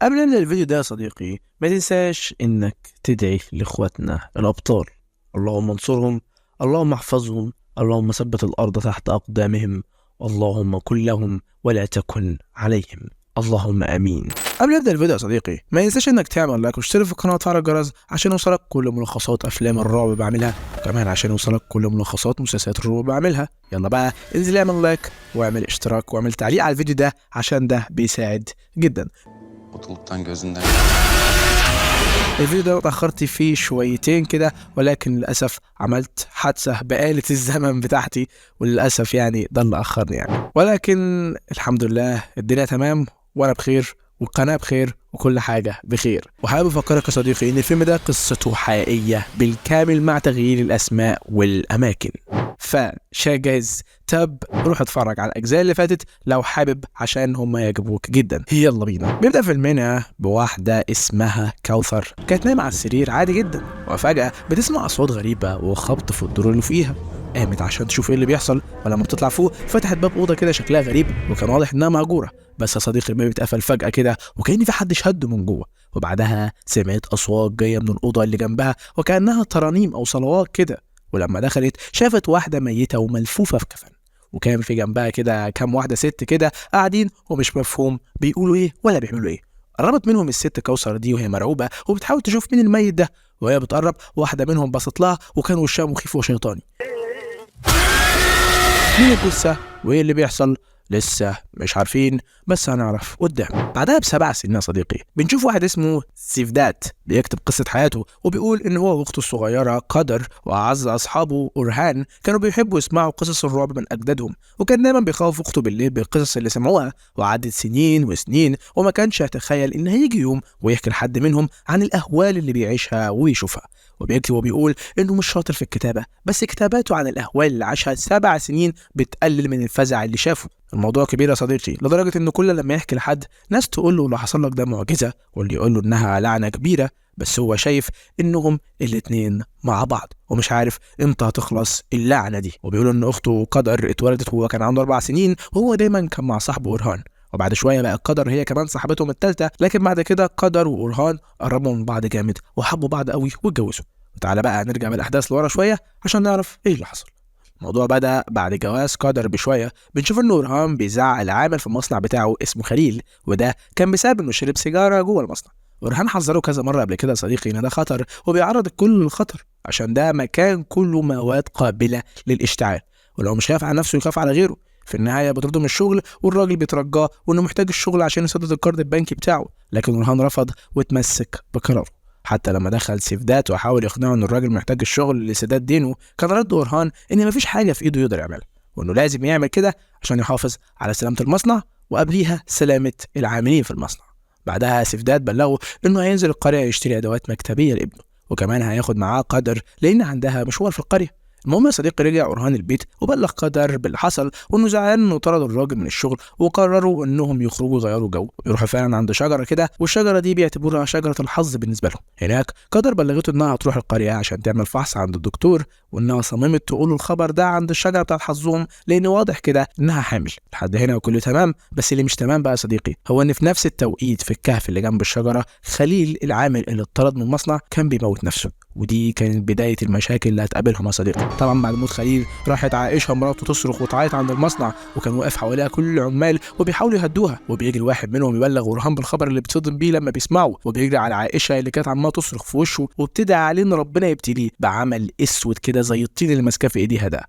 قبل ما نبدأ الفيديو ده يا صديقي، ما تنساش انك تدعي لاخواتنا الابطال. اللهم انصرهم، اللهم احفظهم، اللهم ثبت الارض تحت اقدامهم، اللهم كن لهم ولا تكن عليهم، اللهم امين. قبل ما نبدأ الفيديو يا صديقي، ما تنساش انك تعمل لايك وتشترك في القناه وتفعل الجرس عشان يوصلك كل ملخصات افلام الرعب بعملها، وكمان عشان يوصلك كل ملخصات مسلسلات الرعب بعملها. يلا بقى انزل اعمل لايك واعمل اشتراك واعمل تعليق على الفيديو ده عشان ده بيساعد جدا. Mutluluktan gözünden الفيديو ده اتأخرت فيه شويتين كده، ولكن للأسف عملت حادثة بآلة الزمن بتاعتي، وللأسف يعني ده اللي أخرني يعني، ولكن الحمد لله الدنيا تمام وأنا بخير والقناة بخير وكل حاجة بخير. وحابب أفكرك يا صديقي إن الفيلم ده قصته حقيقية بالكامل مع تغيير الأسماء والأماكن، فشاي جاهز؟ طب روح اتفرج على الاجزاء اللي فاتت لو حابب عشان هم يعجبوك جدا. يلا بينا. بيبدا فيلمنا بواحده اسمها كوثر، كانت نايمه على السرير عادي جدا، وفجاه بتسمع اصوات غريبه وخبط في الدور اللي فوقيها. قامت عشان تشوف ايه اللي بيحصل، ولما بتطلع فوق فتحت باب اوضه كده شكلها غريب، وكان واضح انها مهجوره. بس يا صديقي الباب اتقفل فجاه كده وكأن في حد شده من جوه، وبعدها سمعت اصوات جايه من الاوضه اللي جنبها وكانها ترانيم او صلوات كده. ولما دخلت شافت واحده ميته وملفوفه في كفن، وكان في جنبها كده كام واحده ست كده قاعدين ومش مفهوم بيقولوا ايه ولا بيعملوا ايه. قربت منهم الست كوثر دي وهي مرعوبه وبتحاول تشوف مين الميت ده، وهي بتقرب واحده منهم بصت لها وكان وشها مخيف وشيطاني. مين الجثه وايه اللي بيحصل لسه مش عارفين، بس هنعرف قدام. بعدها ب7 سنين يا صديقي بنشوف واحد اسمه سيفدات بيكتب قصة حياته، وبيقول ان هو واخته الصغيرة قدر واعز اصحابه اورهان كانوا بيحبوا يسمعوا قصص الرعب من اجدادهم، وكان دايما بيخوف اخته بالليل بالقصص اللي سمعوها. وعدت سنين وسنين وما كانش يتخيل ان هيجي يوم ويحكي لحد منهم عن الاهوال اللي بيعيشها ويشوفها. وبيكتب وبيقول انه مش شاطر في الكتابة، بس كتاباته عن الاهوال اللي عاشها 7 سنين بتقلل من الفزع اللي شافه. الموضوع كبير يا صديقي لدرجة ان كل لما يحكي لحد ناس تقول له اللي حصل لك ده معجزة، واللي يقول له انها لعنة كبيرة، بس هو شايف انهم الاتنين مع بعض ومش عارف امتى هتخلص اللعنة دي. وبيقولوا ان اخته قدر اتولدت وهو كان عنده 4 سنين، وهو دايما كان مع صاحبه اورهان، وبعد شويه بقى قدر هي كمان صاحبتهم الثالثه. لكن بعد كده قدر واورهان قربوا من بعض جامد وحبوا بعض قوي واتجوزوا. وتعالى بقى نرجع بالاحداث لورا شويه عشان نعرف ايه اللي حصل. الموضوع بدأ بعد جواز قدر بشوية. بنشوف ان اورهان بيزعق العامل في المصنع بتاعه اسمه خليل، وده كان بسبب انه شرب سيجارة جوه المصنع. اورهان حذره كذا مرة قبل كده يا صديقي ان ده خطر، وبيعرض الكل للخطر عشان ده مكان كله مواد قابلة للاشتعال، ولو مش خايف على نفسه يخاف على غيره. في النهاية بيطرده من الشغل، والراجل بيترجاه وانه محتاج الشغل عشان يسدد القرض البنكي بتاعه، لكن اورهان رفض واتمسك بقراره. حتى لما دخل سيفدات وحاول يقنعه ان الراجل محتاج الشغل لسداد دينه، كان رد اورهان ان مفيش حاجه في ايده يقدر يعملها، وانه لازم يعمل كده عشان يحافظ على سلامه المصنع وقبليها سلامه العاملين في المصنع. بعدها سيفدات بلغه انه هينزل القريه يشتري ادوات مكتبيه لابنه، وكمان هياخد معاه قدر لان عندها مشوار في القريه. المهم يا صديقي رجع اورهان البيت وبلغ قدر باللي حصل، وانه زعلان انه طرد الراجل من الشغل، وقرروا انهم يخرجوا يغيروا جو ويروحوا فعلا عند شجره كده، والشجره دي بيعتبروها شجره الحظ بالنسبه لهم. هناك قدر بلغته انها هتروح القريه عشان تعمل فحص عند الدكتور، وانها صممت تقول الخبر ده عند الشجره بتاعت حظهم لان واضح كده انها حامل. لحد هنا وكله تمام، بس اللي مش تمام بقى يا صديقي هو ان في نفس التوقيت في الكهف اللي جنب الشجره خليل العامل اللي اتطرد من المصنع كان بيموت نفسه، ودي كانت بدايه المشاكل اللي هتقابلهم يا صديقي. طبعا بعد موت خليل راحت عائشه مراته تصرخ وتعيط عند المصنع، وكان واقف حواليها كل العمال وبيحاولوا يهدوها، وبيجري واحد منهم يبلغ اورهان بالخبر اللي بتصدم بيه لما بيسمعه، وبيجري على عائشه اللي كانت عماله تصرخ في وشه وبتدعي عليه ان ربنا يبتليه بعمل اسود كده زي الطين اللي ماسكاه في ايديها ده.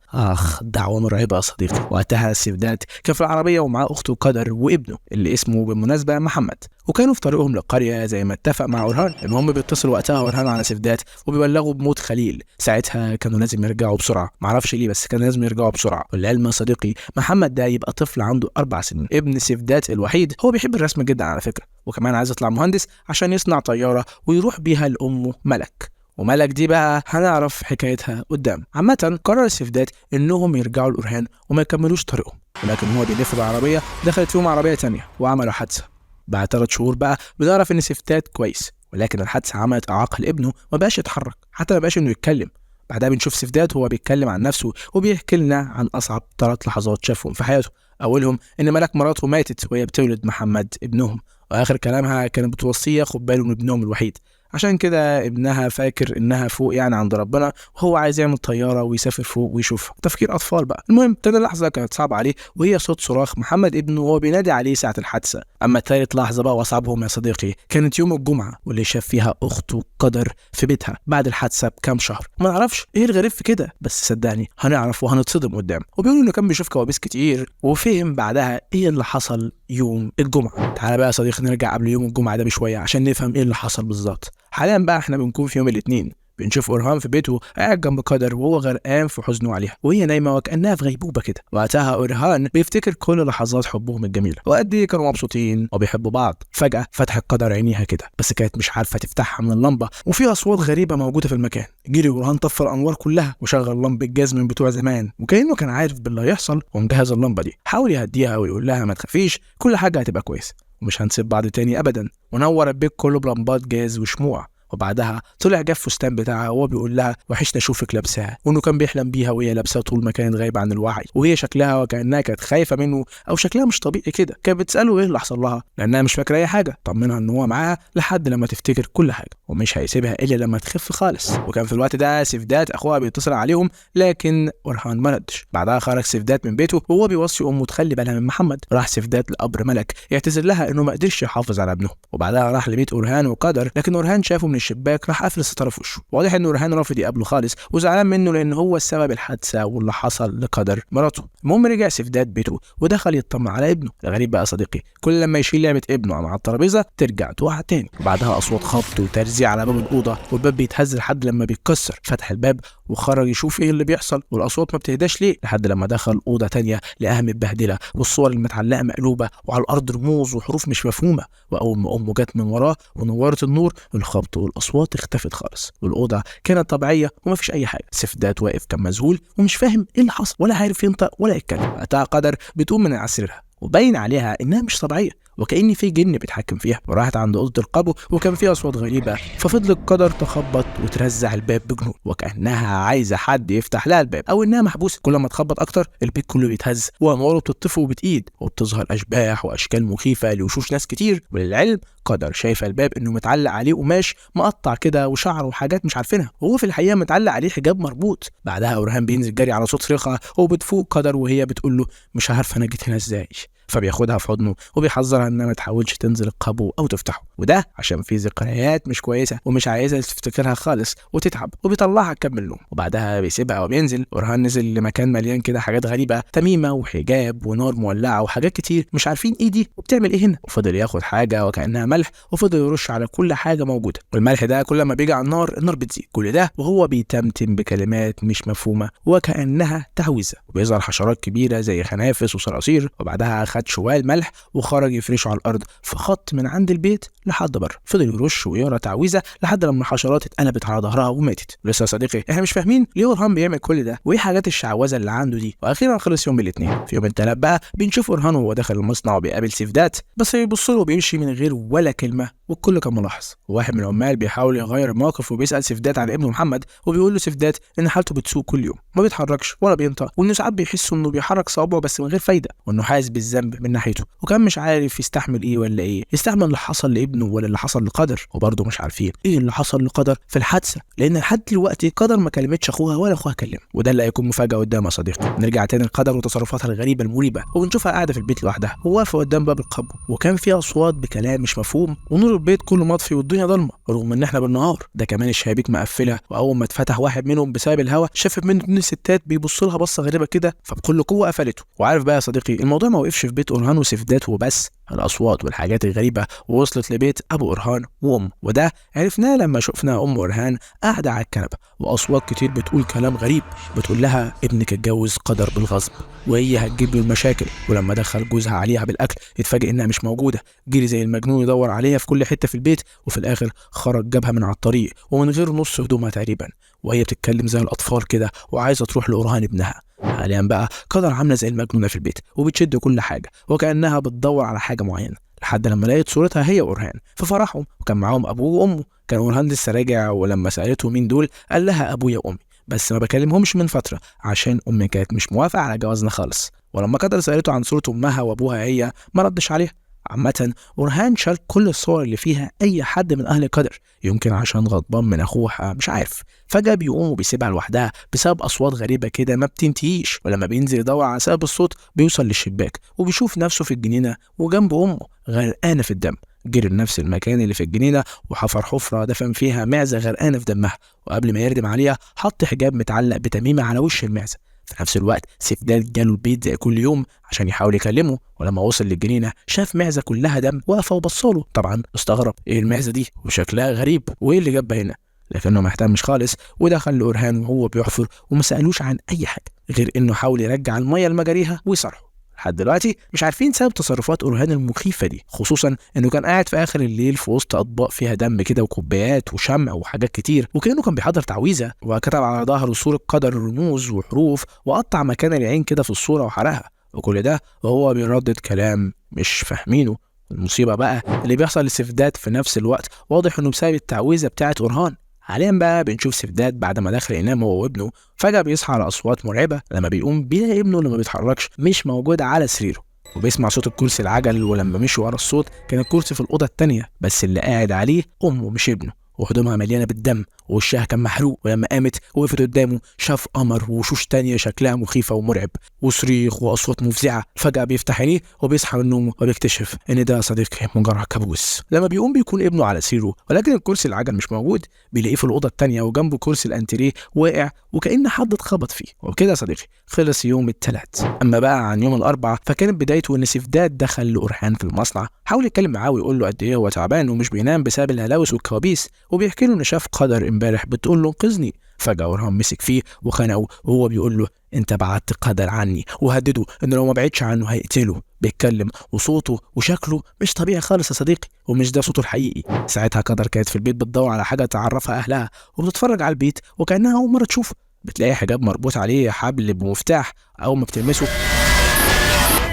دعوه مرعبه يا صديقي. وقتها سيفدات كان في العربيه ومعاه اخته قدر وابنه اللي اسمه بالمناسبه محمد، وكانوا في طريقهم للقريه زي ما اتفق مع اورهان. المهم بيتصل وقتها اورهان على سيفدات وبيبلغوا بموت خليل. ساعتها كانوا لازم يرجعوا بسرعه، معرفش ليه بس كان لازم يرجعوا بسرعه. والعلم يا صديقي محمد ده يبقى طفل عنده 4 سنين، ابن سيفدات الوحيد. هو بيحب الرسم جدا على فكره، وكمان عايز يطلع مهندس عشان يصنع طياره ويروح بيها لامه ملك. وملك دي بقى هنعرف حكايتها قدام. عامة قرر سيفدات انهم يرجعوا لاورهان وما يكملوش طريقهم، ولكن هو بيلف بالعربيه دخلت فيهم عربيه تانية وعملوا حادثه. بعد 3 شهور بقى بنعرف ان سيفدات كويس، ولكن الحادثه عملت اعاقه لابنه، ما بقاش يتحرك حتى ما بقاش انه يتكلم. بعدها بنشوف سيفدات وهو بيتكلم عن نفسه وبيحكي لنا عن اصعب 3 لحظات شافهم في حياته. اولهم ان ملك مراته ماتت وهي بتولد محمد ابنهم، واخر كلامها كانت بتوصيه ياخد باله من ابنهم الوحيد، عشان كده ابنها فاكر انها فوق يعني عند ربنا، وهو عايز يعمل طياره ويسافر فوق ويشوفها. تفكير اطفال بقى. المهم تاني لحظه كانت صعبه عليه، وهي صوت صراخ محمد ابنه وهو بينادي عليه ساعه الحادثه. اما تالت لحظه بقى واصعبهم يا صديقي كانت يوم الجمعه، واللي شاف فيها اخته قدر في بيتها بعد الحادثه بكام شهر. ما نعرفش ايه الغريب في كده، بس صدقني هنعرف وهنتصدم قدام. وبيقولوا انه كان بيشوف كوابيس كتير، وفهم بعدها ايه اللي حصل يوم الجمعه. تعالى بقى يا صديقي نرجع قبل يوم الجمعه ده بشويه عشان نفهم ايه اللي حصل بالظبط. حاليا بقى احنا بنكون في يوم الاثنين، بنشوف أورهان في بيته قاعد جنب قدر وهو غرقان في حزنه عليها، وهي نايمه وكأنها في غيبوبه كده. وقتها أورهان بيفتكر كل لحظات حبهم الجميله وقد ايه كانوا مبسوطين وبيحبوا بعض. فجأة فتحت قدر عينيها كده، بس كانت مش عارفه تفتحها من اللمبه، وفي اصوات غريبه موجوده في المكان. جري أورهان طفى الانوار كلها وشغل لمبه جاز من بتوع زمان، وكأنه كان عارف باللي هيحصل ومجهز اللمبه دي. حاول يهديها ويقول لها ما تخافيش، كل حاجه هتبقى كويسه ومش هنسيب بعض تاني ابدا. ونور البيت كله بلمبات جاز وشموع. وبعدها طلع جاب فستان بتاعها وهو بيقول لها وحشنا اشوفك لابساها، وانه كان بيحلم بيها وهي لابساها طول ما كانت غايبه عن الوعي، وهي شكلها وكانها كانت خايفه منه او شكلها مش طبيعي كده. كانت بتساله ايه اللي حصل لها لانها مش فاكره اي حاجه. طمنها ان هو معاها لحد لما تفتكر كل حاجه، ومش هيسيبها الا لما تخف خالص. وكان في الوقت ده سيفدات اخوها بيتصل عليهم، لكن أورهان ما ردش. بعدها خرج سيفدات من بيته وهو بيوصي امه تخلي بالها من محمد. راح سيفدات لقبر ملك يعتذر لها انه ما قدرش يحافظ على ابنه، وبعدها راح لبيت أورهان وقدر، لكن أورهان شافه من الشباك راح قافل الستاره في وشه. واضح ان أورهان رافض يقابله خالص وزعلان منه لان هو السبب الحادثه واللي حصل لقدر مراته. المهم رجع سيفدات بيته ودخل يطمن على ابنه. الغريب بقى صديقي كل لما يشيل لعبه ابنه على الترابيزه ترجع تقع تاني. بعدها اصوات خبط وترزيع على باب الاوضه، والباب بيتهز لحد لما بيتكسر. فتح الباب وخرج يشوف ايه اللي بيحصل، والاصوات ما بتهداش ليه لحد لما دخل اوضه تانية لقاها متبهدله والصور المتعلقه مقلوبه وعلى الارض رموز وحروف مش مفهومه. واول ما امه جت من وراه ونورت النور الخبط والاصوات اختفت خالص، والاوضه كانت طبيعيه ومفيش اي حاجه. سيفدات واقف كان مذهول ومش فاهم ايه اللي حصل ولا عارف ينطق ولا يتكلم. وقتها قدر بتقوم من على سريرها وباين عليها انها مش طبيعيه وكأن في جن بيتحكم فيها، وراحت عند اوضه القبو وكان فيها اصوات غريبه. ففضلت قدر تخبط وترزع الباب بجنون وكأنها عايزه حد يفتح لها الباب او انها محبوسه. كل ما تخبط اكتر البيت كله بيتهز وانواره بتطفي وبتقيد، وبتظهر اشباح واشكال مخيفه لوشوش ناس كتير. وللعلم قدر شايفه الباب انه متعلق عليه قماش مقطع كده وشعر وحاجات مش عارفينها، وهو في الحقيقه متعلق عليه حجاب مربوط. بعدها أورهان بينزل جري على صوت صريخها وبتفوق قدر وهي بتقول له مش عارفه انا جيت هنا ازاي. فبياخدها في حضنه وبيحذرها انها ما تحاولش تنزل القبو او تفتحه، وده عشان في ذكريات مش كويسه ومش عايزها تفتكرها خالص وتتعب، وبيطلعها تكمل نوم. وبعدها بيسيبها وبينزل. أورهان نزل لمكان مليان كده حاجات غريبه، تميمه وحجاب ونار مولعه وحاجات كتير مش عارفين ايه دي وبتعمل ايه هنا. وفضل ياخد حاجه وكانها ملح وفضل يرش على كل حاجه موجوده، والملح ده كل ما بيجي على النار بتزيد. كل ده وهو بيتمتم بكلمات مش مفهومه وكانها تعويذه. وبيظهر حشرات كبيره زي خنافس وصراصير. وبعدها خد شوال ملح وخرج يفرشه على الارض في خط من عند البيت لحد بره. فضل يرش ويقرا تعويذه لحد لما الحشرات اتقلبت على ظهرها وماتت. لسه يا صديقي احنا مش فاهمين ليه أورهان بيعمل كل ده وايه حاجات الشعوذه اللي عنده دي. واخيرا خلص يوم الاثنين. في يوم الثلاث بقى بنشوف أورهان وهو داخل المصنع وبيقابل سيفدات، بس بيبص له وبيمشي من غير ولا كلمه، والكل كان ملاحظ. واحد من العمال بيحاول يغير الموقف وبيسال سيفدات عن ابنه محمد، وبيقول له سيفدات ان حالته بتسوء كل يوم، ما بيتحركش ولا بينطق، وانه ساعات بيحس انه بيحرك صوابعه بس من غير فايده، وانه حاسس بالذنب من ناحيته، وكان مش عارف يستحمل ايه ولا ايه، يستحمل اللي حصل لابنه ولا اللي حصل لقدر. وبرضه مش عارفين ايه اللي حصل لقدر في الحادثه، لان لحد دلوقتي قدر ما كلمتش اخوها ولا اخوها كلم، وده اللي هيكون مفاجاه قدام يا صديقي. نرجع تاني لقدر وتصرفاتها الغريبه المريبه، وبنشوفها قاعده في البيت لوحدها وواقفه قدام باب القبو، وكان في اصوات بكلام مش مفهوم، ونور البيت كله مطفي والدنيا ضلمه رغم ان احنا بالنهار. ده كمان الشبابيك مقفله، واول ما اتفتح واحد منهم بسبب الهواء شافت منه اتنين ستات بيبصوا لها بصه غريبه كده، فبكل قوه قفلته. وعارف بقى يا صديقي الموضوع ما وقفش في بيت أورهان وسيفدات وبس، الاصوات والحاجات الغريبه وصلت لبيت ابو أورهان وامه، وده عرفناه لما شفنا ام أورهان قاعده على الكنبه واصوات كتير بتقول كلام غريب، بتقول لها ابنك اتجوز قدر بالغصب وهي هتجيب له المشاكل. ولما دخل جوزها عليها بالاكل اتفاجئ انها مش موجوده، جري زي المجنون يدور عليها في كل حته في البيت، وفي الاخر خرج جابها من على الطريق ومن غير نص هدومها تقريبا، وهي بتتكلم زي الاطفال كده وعايزه تروح لأورهان ابنها. حاليا بقى قدر عامله زي المجنونه في البيت وبتشد كل حاجه وكانها بتدور على حاجه معينه، لحد لما لقيت صورتها هي وأورهان في فرحهم، وكان معاهم ابوه وامه. كان أورهان لسه راجع، ولما سالته مين دول قال لها ابويا وامي، بس ما بكلمهمش من فتره عشان امي كانت مش موافقه على جوازنا خالص. ولما قدر سالته عن صوره امها وابوها هي ما ردش عليها عامة أورهان شال كل الصور اللي فيها أي حد من أهل قدر، يمكن عشان غضبان من أخوها مش عارف. فجأة بيقوم وبيسيبها لوحدها بسبب أصوات غريبة كده ما بتنتهيش، ولما بينزل يدور على سبب الصوت بيوصل للشباك وبيشوف نفسه في الجنينة وجنب أمه غرقانة في الدم. جري لنفس المكان اللي في الجنينة وحفر حفرة دفن فيها معزة غرقانة في دمها، وقبل ما يردم عليها حط حجاب متعلق بتميمة على وش المعزة. في نفس الوقت سيفداد جاله البيت زي كل يوم عشان يحاول يكلمه، ولما وصل للجنينة شاف معزة كلها دم واقفة وبصله. طبعا استغرب ايه المعزة دي وشكلها غريب وايه اللي جابها هنا، لكنه ما اهتمش خالص ودخل لأورهان وهو بيحفر وما سألوش عن أي حاجة غير إنه حاول يرجع المية لمجاريها ويصرحه. لحد دلوقتي مش عارفين سبب تصرفات أورهان المخيفة دي، خصوصا إنه كان قاعد في آخر الليل في وسط أطباق فيها دم كده وكوبايات وشمع وحاجات كتير، وكأنه كان بيحضر تعويذة، وكتب على ظهره صورة قدر رموز وحروف وقطع مكان العين كده في الصورة وحرقها، وكل ده وهو بيردد كلام مش فاهمينه. المصيبة بقى اللي بيحصل لسيفداد في نفس الوقت واضح إنه بسبب التعويذة بتاعة أورهان. حاليا بقى بنشوف سيفداد بعد ما دخل ينام هو وابنه فجأة بيصحى على أصوات مرعبة. لما بيقوم بيلاقي ابنه اللي ما بيتحركش مش موجود على سريره، وبيسمع صوت الكرسي العجل، ولما مشي ورا الصوت كان الكرسي في الأوضة التانية بس اللي قاعد عليه أمه مش ابنه، وهدومها مليانة بالدم ووشها كان محروق. ولما قامت وقفت قدامه شاف قمر ووشوش تانية شكلها مخيفة ومرعب وصريخ وأصوات مفزعة. فجأة بيفتح عينيه وبيصحى من نومه وبيكتشف إن ده صديقه مجرد كابوس. لما بيقوم بيكون ابنه على سريره، ولكن الكرسي العجل مش موجود، بيلاقيه في الأوضة التانية وجنبه كرسي الأنتريه واقع وكأن حد اتخبط فيه. وبكده يا صديقي خلص يوم الثلاث. أما بقى عن يوم الأربع فكانت بدايته إن سيفداد دخل لأورهان في المصنع، حاول يتكلم معاه ويقول له قد إيه هو تعبان ومش بينام بسبب الهلاوس والكوابيس، وبيحكي له إن شاف قدر امبارح بتقول له انقذني. فجأة أورهان مسك فيه وخنقه وهو بيقول له انت بعدت قدر عني، وهدده ان لو ما بعدش عنه هيقتله. بيتكلم وصوته وشكله مش طبيعي خالص يا صديقي، ومش ده صوته الحقيقي. ساعتها قدر كانت في البيت بتدور على حاجة تعرفها أهلها وبتتفرج على البيت وكأنها أول مرة تشوفه. بتلاقي حجاب مربوط عليه حبل بمفتاح، أول ما بتلمسه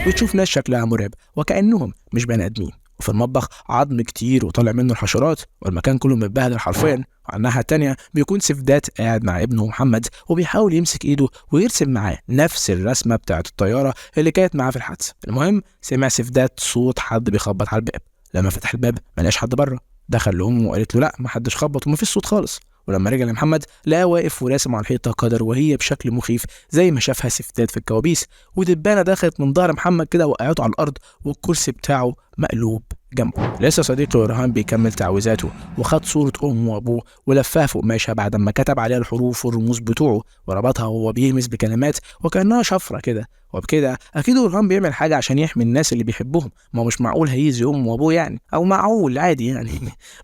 بتشوف ناس شكلها مرعب وكأنهم مش بني آدمين، وفي المطبخ عظم كتير وطالع منه الحشرات والمكان كله متبهدل حرفيا. وعلى الناحية التانية بيكون سيفداد قاعد مع ابنه محمد وبيحاول يمسك ايده ويرسم معاه نفس الرسمة بتاعت الطيارة اللي كانت معاه في الحادثة. المهم سمع سيفداد صوت حد بيخبط على الباب. لما فتح الباب ملقاش حد بره، دخل لأمه وقالت له لا محدش خبط ومفيش صوت خالص. ولما رجع لمحمد لقاه واقف وراسم على الحيطة قدر وهي بشكل مخيف زي ما شافها سيفداد في الكوابيس، ودبانة دخلت من ظهر محمد كده وقعته على الأرض والكرسي بتاعه مقلوب جنبه. لسه صديقي أورهان بيكمل تعويذاته وخد صورة أمه وأبوه ولفها في قماشة بعد ما كتب عليها الحروف والرموز بتوعه وربطها وهو بيهمس بكلمات وكأنها شفرة كده. وبكده أكيد أورهان بيعمل حاجة عشان يحمي الناس اللي بيحبهم، ما هو مش معقول هيأذي أمه وأبوه يعني، أو معقول عادي يعني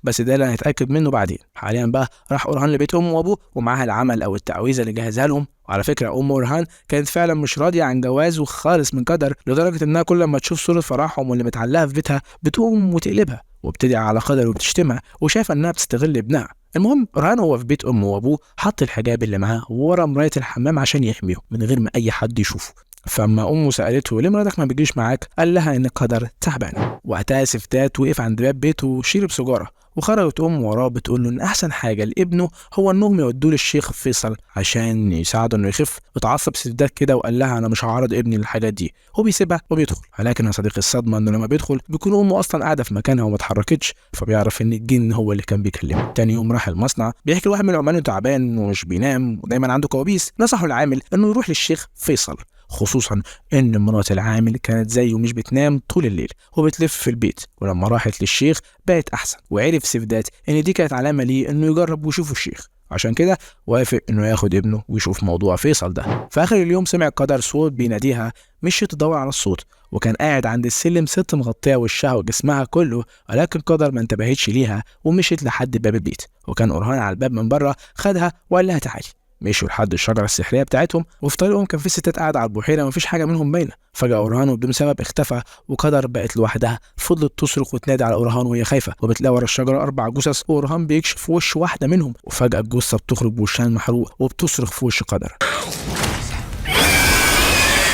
بس ده اللي هنتأكد منه بعدين. حاليا بقى راح أورهان لبيت أمه وأبوه ومعاها العمل أو التعويذة اللي جهزها لهم. وعلى فكرة أم أورهان كانت فعلا مش راضية عن جوازه خالص من قدر، لدرجة إنها كل ما تشوف صورة فرحهم واللي متعلقة في بيتها بتقوم وتقلبها وبتدعي على قدر وبتشتمها وشايفة إنها بتستغل ابنها. المهم أورهان هو في بيت أمه وأبوه حط الحجاب اللي معاه ورا مراية الحمام عشان يحميهم من غير ما أي حد يشوفه. فاما امه سالته ليه مراتك ما بيجيش معاك قال لها ان قدر تعبان. وقتها سيفداد وقف عند باب بيته وشرب سيجاره، وخرجت امه وراه بتقول له ان احسن حاجه لابنه هو انهم يودوه للشيخ فيصل عشان يساعده انه يخف. اتعصب سيفداد كده وقال لها انا مش هعرض ابني للحاجات دي، وبيسيبها وبيدخل. ولكن يا صديقي الصدمه انه لما بيدخل بيكون امه اصلا قاعده في مكانها وما اتحركتش، فبيعرف ان الجن هو اللي كان بيكلمه. تاني يوم راح المصنع، بيحكي لواحد من العمال انه تعبان ومش بينام ودايما عنده كوابيس. نصحه العامل انه يروح للشيخ فيصل، خصوصا ان مرات العامل كانت زيه مش بتنام طول الليل وبتلف في البيت. ولما راحت للشيخ بقت احسن، وعرف سيفداد ان دي كانت علامه ليه انه يجرب ويشوف الشيخ، عشان كده وافق انه ياخد ابنه ويشوف موضوع فيصل ده. في اخر اليوم سمع قدر صوت بيناديها، مشيت تدور على الصوت وكان قاعد عند السلم ست مغطيه وشها وجسمها كله، ولكن قدر ما انتبهتش ليها ومشيت لحد باب البيت، وكان أورهان على الباب من بره خدها وقال لها تعالي. مشوا لحد الشجره السحريه بتاعتهم، وفي طريقهم كان في ستات قاعده على البحيره ومفيش حاجه منهم باينه. فجاه أورهان وبدون سبب اختفى، وقدر بقت لوحدها فضلت تصرخ وتنادي على أورهان وهي خايفه، وبتلاقي ورا الشجره 4 جثث وأورهان بيكشف وش واحده منهم، وفجاه الجثه بتخرج بوشها المحروق وبتصرخ في وش قدر.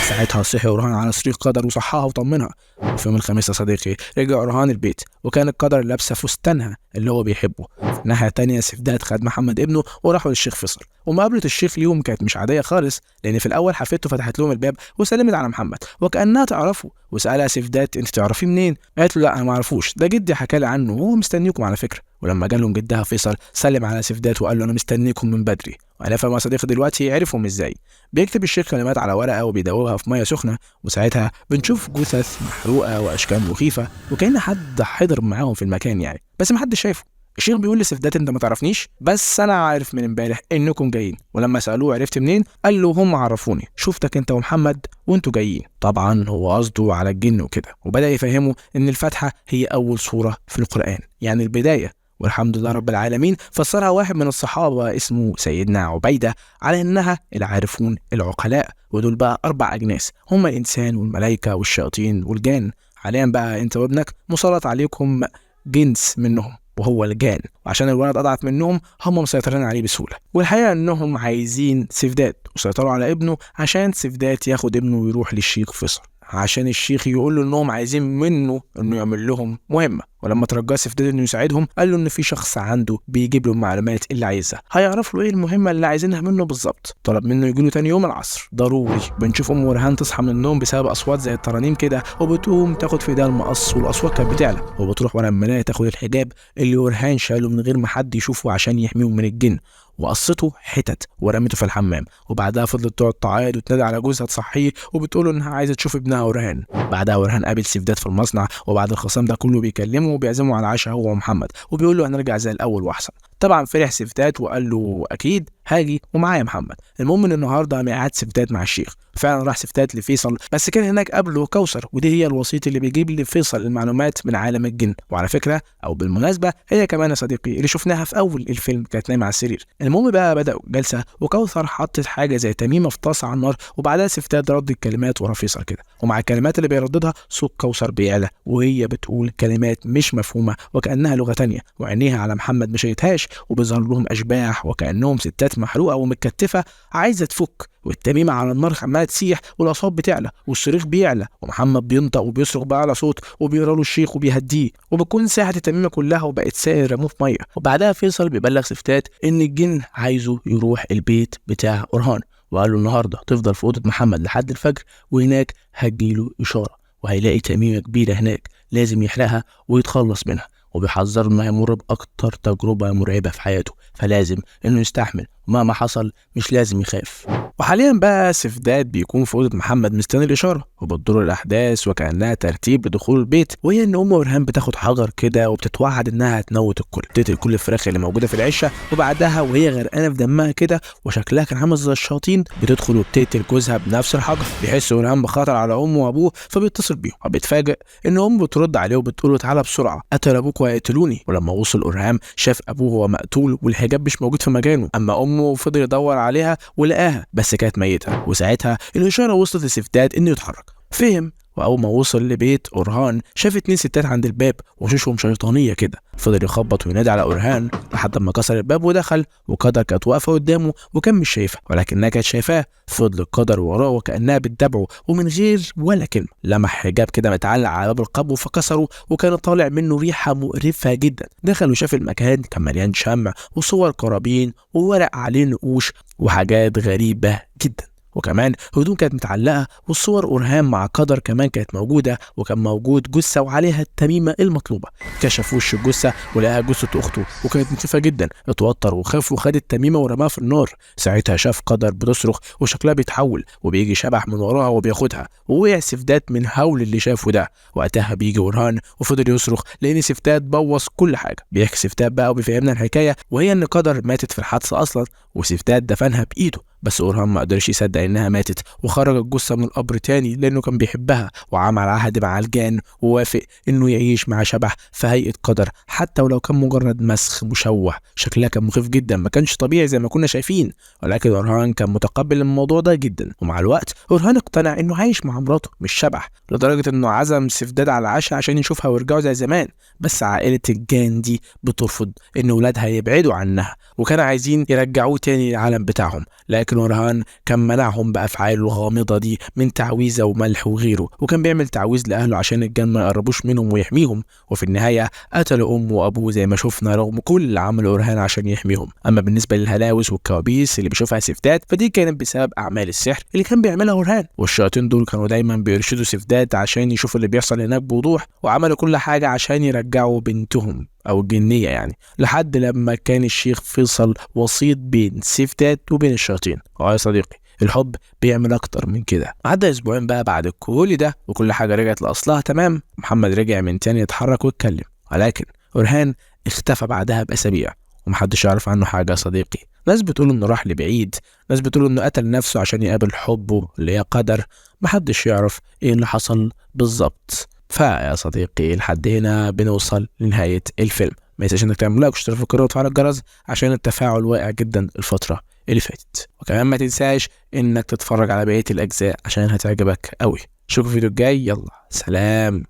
ساعتها صحي أورهان على صريخ قدر وصحاها وطمنها. وفي يوم الخميس يا صديقي رجع أورهان البيت، وكانت قدر لابسه فستانها اللي هو بيحبه. ناحية تانية سفداد خد محمد ابنه وراحوا للشيخ فيصل، ومقابلة الشيخ ليهم كانت مش عادية خالص، لأن في الأول حفيدته فتحت لهم الباب وسلمت على محمد وكأنها تعرفه، وسألها سفداد أنت تعرفيه منين؟ قالت له لا أنا ما اعرفوش، ده جدي حكى لي عنه وهو مستنيكم على فكرة. ولما جالهم جدها فيصل سلم على سفداد وقال له أنا مستنيكم من بدري. وهنفهم يا صديقي دلوقتي عرفهم ازاي. بيكتب الشيخ كلمات على ورقة وبيدوبها في مية سخنة، وساعتها بنشوف جثث محروقة وأشكال مخيفة وكأن حد حضر معاهم في المكان يعني، بس محدش شايفه. الشيخ بيقول لسفدات انت ما تعرفنيش، بس انا عارف من امبارح انكم جايين. ولما سالوه عرفت منين؟ قال له هم عرفوني، شفتك انت ومحمد وانتوا جايين. طبعا هو قصده على الجن وكده، وبدا يفهمه ان الفاتحه هي اول سوره في القران، يعني البدايه. والحمد لله رب العالمين فسرها واحد من الصحابه اسمه سيدنا عبيده على انها العارفون العقلاء، ودول بقى 4 اجناس، هم الانسان والملائكه والشياطين والجان. حاليا بقى انت وابنك مسلط عليكم جنس منهم وهو الجان، وعشان الولد اضعف منهم هم مسيطرين عليه بسهوله. والحقيقه انهم عايزين سفداد وسيطروا على ابنه عشان سفداد ياخد ابنه ويروح للشيخ فيصل، عشان الشيخ يقول له انهم عايزين منه انه يعمل لهم مهمه. ولما ترجاه سفداد انه يساعدهم قال له ان في شخص عنده بيجيب له المعلومات اللي عايزها، هيعرف له ايه المهمه اللي عايزينها منه بالظبط. طلب منه يجي له تاني يوم العصر ضروري. بنشوف ام ورهان تصحى من النوم بسبب اصوات زي الترانيم كده، وبتقوم تاخد في ايدها المقص والاصوات كانت بتعلى، وبتروح ورا المرايه تاخد الحجاب اللي ورهان شاله من غير ما حد يشوفه عشان يحميهم من الجن، وقصته حتت ورمته في الحمام. وبعدها فضلت تقعد تعيط وتنادي على جوزها تصحيه وبتقول انها عايزه تشوف ابنها ورهان. بعدها ورهان قابل سفداد في المصنع، وبعد الخصام ده كله بيكلمه وبيعزمه على العشاء هو ومحمد، وبيقول له هنرجع زي الاول واحسن. طبعا فرح سفداد وقال له اكيد هاجي ومعايا محمد. المهم ان النهارده ميعاد سفداد مع الشيخ. فعلا راح سفداد لفيصل، بس كان هناك قبله كوثر، ودي هي الوسيط اللي بيجيب لفيصل المعلومات من عالم الجن. وعلى فكره او بالمناسبه هي كمان يا صديقي اللي شفناها في اول الفيلم كانت نايمه على السرير. المهم بقى بداوا جلسه، وكوثر حطت حاجه زي تميمه في طاسه على النار، وبعدها سفداد رد الكلمات ورا فيصل كده، ومع الكلمات اللي بيرددها صوت كوثر بيعلى وهي بتقول كلمات مش مفهومه وكانها لغه تانية، وعينيها على محمد ما شايتهاش، وبيظهر لهم اشباح وكانهم ستات محروقه ومتكتفه عايزه تفك، والتميمه على النار عماله تسيح والاصوات بتعلى والصريخ بيعلى، ومحمد بينطق وبيصرخ باعلى صوت وبيقرا له الشيخ وبيهديه، وبتكون ساحه التميمه كلها وبقت سائر رموه في ميه. وبعدها فيصل بيبلغ سفداد ان الجن عايزه يروح البيت بتاع أورهان، وقال له النهارده تفضل في اوضه محمد لحد الفجر، وهناك هتجيله اشاره وهيلاقي تميمه كبيره هناك لازم يحرقها ويتخلص منها، وبيحذره انه هيمر باكتر تجربه مرعبه في حياته، فلازم انه يستحمل ومهما حصل مش لازم يخاف. وحاليا بقى سفداد بيكون في اوضه محمد مستني الاشاره، وبتدور الاحداث وكانها ترتيب لدخول البيت، وهي ان ام ورهان بتاخد حجر كده وبتتوعد انها هتموت الكل، تقتل كل الفراخ اللي موجوده في العشه، وبعدها وهي غرقانه في دمها كده وشكلها كان عامل زي الشياطين بتدخل وبتقتل جوزها بنفس الحجر. بيحس ورهان بخطر على امه وابوه فبيتصل بيهم، وبيتفاجئ ان امه بترد عليه وبتقول له تعالى بسرعه قتل ابوك وهيقتلوني. ولما وصل اورهام شاف ابوه هو مقتول والحجاب مش موجود في مكانه، اما امه فضل يدور عليها ولقاها بس كانت ميته. وساعتها الاشاره وصلت لسفداد انه يتحرك، فهم، واول ما وصل لبيت أورهان شاف 2 ستات عند الباب وشوشهم شيطانيه كده. فضل يخبط وينادي على أورهان لحد ما كسر الباب ودخل، وقدر كانت واقفه قدامه وكان مش شايفها ولكنها كانت شايفاه. فضل قدر وراه وكانها بتتابعه ومن غير ولا كلمه. لمح حجاب كده متعلق على باب القبو فكسره، وكان طالع منه ريحه مقرفه جدا. دخل وشاف المكان كان مليان شمع وصور قرابين وورق عليه نقوش وحاجات غريبه جدا، وكمان هدوم كانت متعلقه، والصور أورهان مع قدر كمان كانت موجوده، وكان موجود جثه وعليها التميمه المطلوبه. كشف وش الجثه ولقاها جثه اخته وكانت مخيفه جدا. اتوتر وخاف وخد التميمه ورماها في النار. ساعتها شاف قدر بتصرخ وشكلها بيتحول وبيجي شبح من وراها وبياخدها، ووقع سفداد من هول اللي شافه ده. وقتها بيجي أورهان وفضل يصرخ لان سفداد بوظ كل حاجه. بيحكي سفداد بقى وبيفهمنا الحكايه، وهي ان قدر ماتت في الحادثه اصلا وسفداد دفنها بايده، بس أورهان ما قدرش يصدق انها ماتت وخرج الجثه من القبر تاني لانه كان بيحبها، وعمل عهد مع الجان ووافق انه يعيش مع شبح في هيئه قدر حتى ولو كان مجرد مسخ مشوه. شكلها كان مخيف جدا ما كانش طبيعي زي ما كنا شايفين، ولكن أورهان كان متقبل الموضوع ده جدا. ومع الوقت أورهان اقتنع انه عايش مع مراته مش شبح، لدرجه انه عزم سفداد على العشاء عشان يشوفها ويرجعوا زي زمان. بس عائله الجان دي بترفض ان ولادها يبعدوا عنها، وكانوا عايزين يرجعوه تاني للعالم بتاعهم، لكن ولكن ورهان كان منعهم بأفعاله الغامضة دي من تعويذة وملح وغيره، وكان بيعمل تعويذ لأهله عشان الجن ما يقربوش منهم ويحميهم، وفي النهاية قتلوا أمه وأبوه زي ما شفنا رغم كل اللي عمله ورهان عشان يحميهم. أما بالنسبة للهلاوس والكوابيس اللي بيشوفها سيفداد فدي كانت بسبب أعمال السحر اللي كان بيعملها ورهان، والشياطين دول كانوا دايما بيرشدوا سيفداد عشان يشوفوا اللي بيحصل هناك بوضوح، وعملوا كل حاجة عشان يرجعوا بنتهم أو الجنية يعني، لحد لما كان الشيخ فيصل وسيط بين سيفداد وبين الشياطين. يا صديقي الحب بيعمل أكتر من كده. عدى أسبوعين بقى بعد كل ده وكل حاجة رجعت لأصلها تمام، محمد رجع من تاني يتحرك ويتكلم، ولكن ورهان اختفى بعدها بأسابيع ومحدش يعرف عنه حاجة يا صديقي. ناس بتقول إنه راح لبعيد، ناس بتقول إنه قتل نفسه عشان يقابل حبه اللي هي قدر، محدش يعرف إيه اللي حصل بالظبط. فيا صديقي لحد هنا بنوصل لنهاية الفيلم. ما ينساش انك تعمل لايك واشتراك في القناة وتفعل الجرس عشان التفاعل واقع جدا الفترة اللي فاتت، وكمان ما تنساش انك تتفرج على بقية الاجزاء عشان هتعجبك قوي. اشوفك في الفيديو الجاي، يلا سلام.